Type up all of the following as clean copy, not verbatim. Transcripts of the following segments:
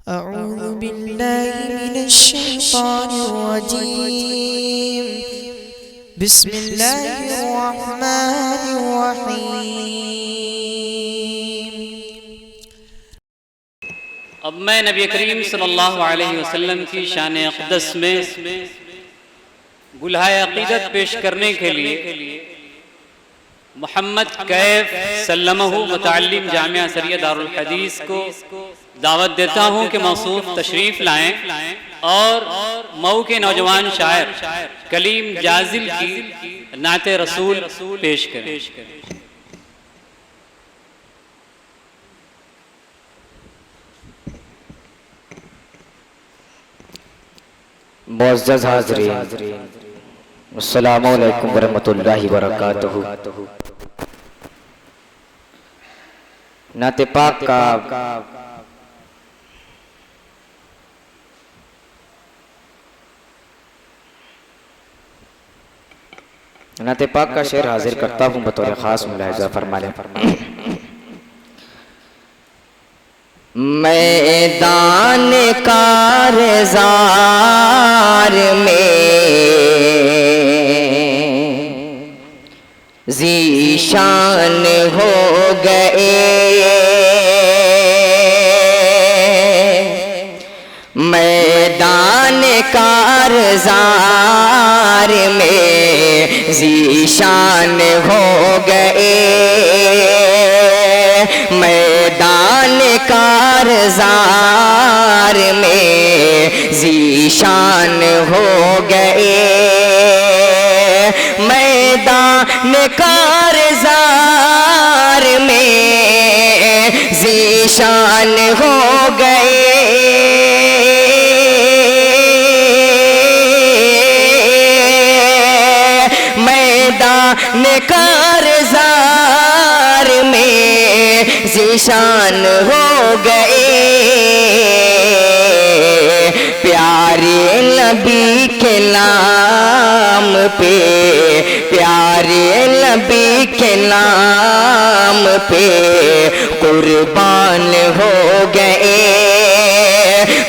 أعوذ بالله من الشيطان الرجيم بسم الله الرحمن الرحيم اب میں نبی کریم صلی اللہ علیہ وسلم کی شان اقدس میں گلہائے عقیدت پیش کرنے کے لیے محمد کیف سلمہ متعلم جامعہ سریہ دارالحدیث کو دعوت دیتا ہوں کہ موصوف تشریف لائیں اور مئو کے نوجوان شاعر کلیم جازل کی نعت رسول پیش کریں۔ معزز حاضرین، السلام علیکم ورحمۃ اللہ وبرکاتہ۔ نعت پاک کا شعر حاضر کرتا ہوں بطور خاص ملاحظہ فرما لیں۔ میدان کارزار میں ذیشان ہو گئے، میدان کارزار میں ذیشان ہو گئے، میدان کارزار میں ذیشان ہو گئے، میدان کارزار میں ذیشان ہو گئے، میدان کارزار میں ذیشان ہو گئے، پیارے نبی کے نام پہ، پیارے نبی کے نام پہ قربان ہو گئے،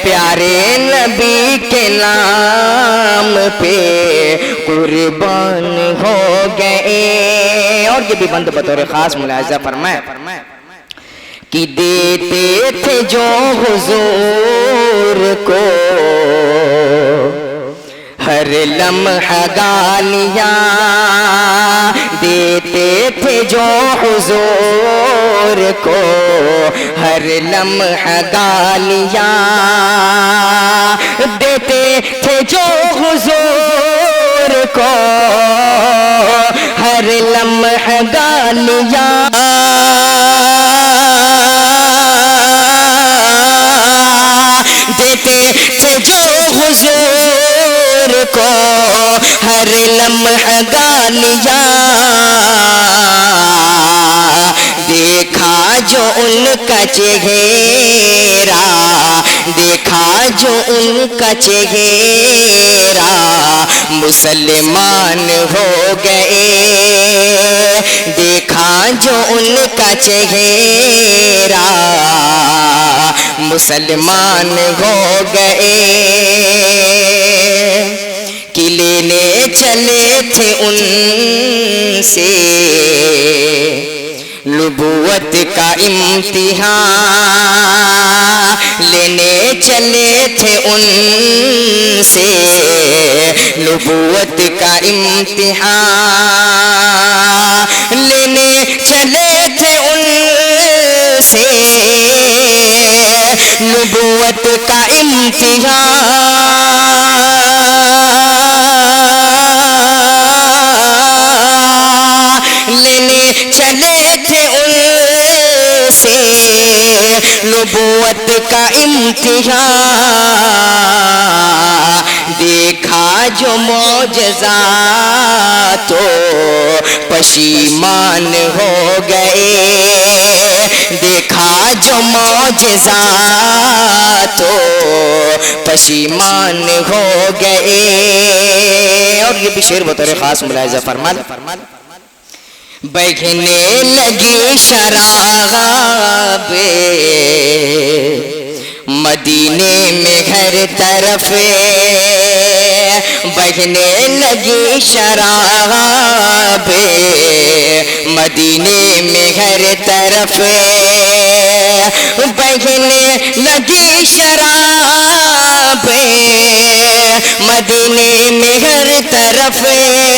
پیارے نبی کے نام پہ قربان ہو گئے۔ اور یہ بھی بند بطور خاص ملاحظہ فرمائے کہ دیتے تھے جو حضور کو ہر لمحہ گالیاں، دیتے تھے جو حضور کو ہر لمحہ گالیاں، دیتے تھے جو حضور کو ہر لمحہ گالیاں، دیتے تھے جو حضور کو ہر لمحہ گالیاں، دیکھا جو ان کا چہرہ، دیکھا جو ان کا چہرہ مسلمان ہو گئے، دیکھا جو ان کا چہرہ مسلمان ہو گئے، کہ لینے چلے تھے ان سے نبوت کا امتحان، لینے چلے تھے ان سے نبوت کا امتحان، لینے چلے تھے ان سے نبوت کا امتحان، لینے چلے تھے ان سے نبوت کا امتحان، دیکھا جو معجزات تو پشیمان ہو گئے، دیکھا جو معجزات تو پشیمان ہو گئے۔ اور یہ بھی شعر بطور خاص ملاحظہ فرما بہنے لگی شراب مدینے میں ہر طرف بہنے لگی شراب، مدینے میں ہر طرف بہنے لگی شراب، مدینے میں ہر طرف بہنے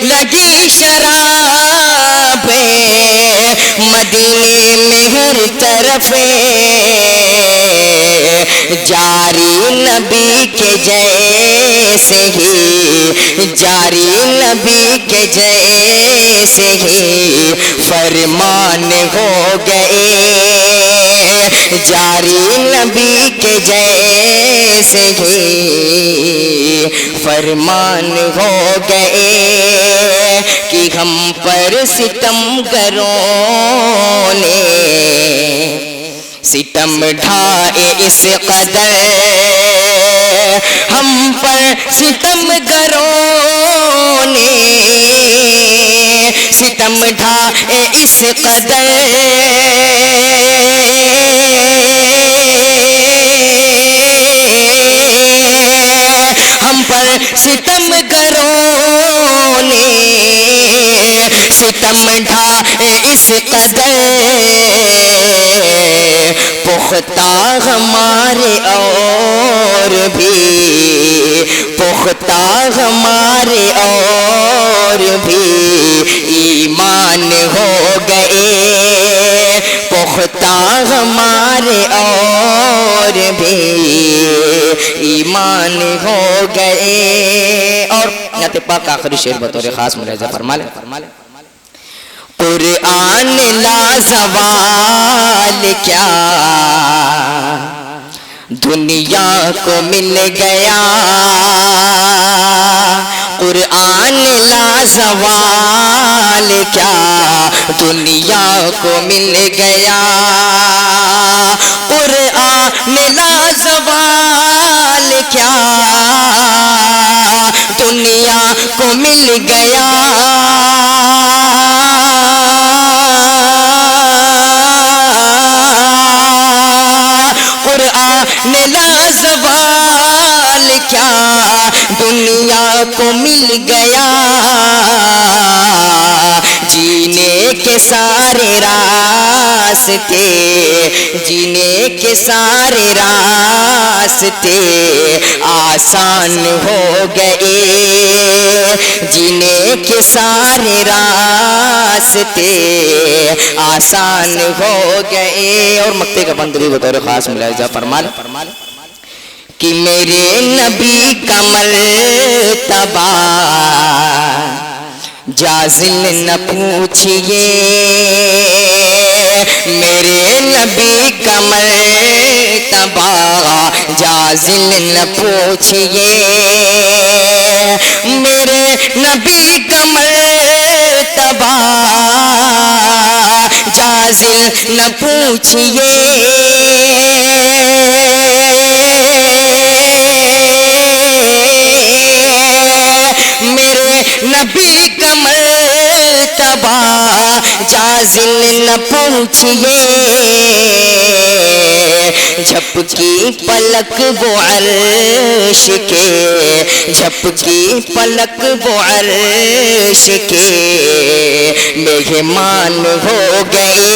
لگی شراب، مدینے میں ہر طرف جاری نبی کے جیسے ہی، جاری نبی کے جیسے ہی فرمان ہو گئے، جاری نبی کے جیسے ہی فرمان ہو گئے کہ ہم پر ستم گروں نے ستم ڈھائے اس قدر، ہم پر ستم گروں نے ستم ڈھائے اس قدر، ہم پر ستم گروں نے ستم ڈھائے اس قدر، پختہ ہمارے اور بھی، پختہ ہمارے اور بھی ایمان ہو گئے، پختہ ہمارے اور بھی ایمان ہو گئے۔ اور نعت پاک آخری شعر بطور خاص ملاحظہ فرما لیں، قرآن لازوال کیا دنیا کو مل گیا، قرآن لازوال کیا دنیا کو مل گیا، قرآن لازوال کیا دنیا کو مل گیا، قرآن لازوال کیا دنیا کو مل گیا، جینے کے سارے راستے، جینے کے سارے راستے آسان ہو گئے، جینے کے سارے راستے آسان ہو گئے۔ اور مکتے کا بند بھی بطور خاص ملاحظہ فرما لیں کہ میرے نبی کا مرتبہ جازل نہ پوچھئے، میرے نبی کا مرتبہ جازل نہ پوچھئے، میرے نبی کا مرتبہ جازل نہ پوچھئے، میرے نبی کا مرتبہ جازل نہ پوچھئے، جھپکی پلک وہ عرش کے، جھپکی پلک وہ عرش کے مہمان ہو گئے،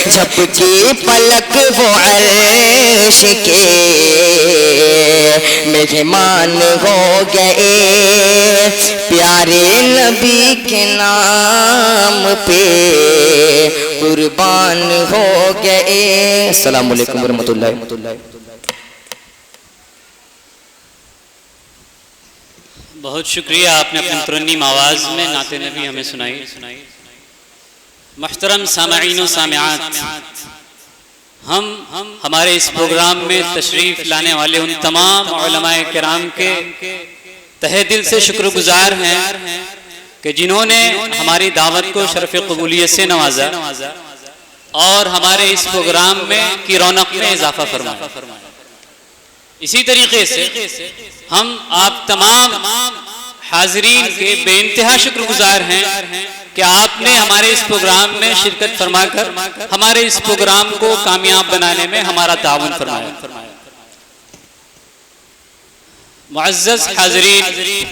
جھپکی پلک وہ عرش کے مہمان ہو گئے، پیارے نبی کے نام پہ قربان ہو گئے۔ السلام علیکم ورحمۃ اللہ۔ بہت شکریہ، آپ نے اپنی مترنم آواز میں نعت نبی ہمیں سنائی۔ محترم سامعین و سامعات، ہم ہمارے اس پروگرام میں تشریف لانے والے ان تمام علماء کرام کے تہہ دل سے شکر گزار ہیں کہ جنہوں نے ہماری دعوت کو شرف قبولیت سے نوازا اور ہمارے اس پروگرام میں کی رونق میں اضافہ فرمایا۔ اسی طریقے سے ہم آپ تمام حاضرین کے بے انتہا شکر گزار ہیں کہ آپ نے ہمارے اس پروگرام میں شرکت فرما کر ہمارے اس پروگرام کو کامیاب بنانے میں ہمارا تعاون فرمایا۔ معزز حاضرین،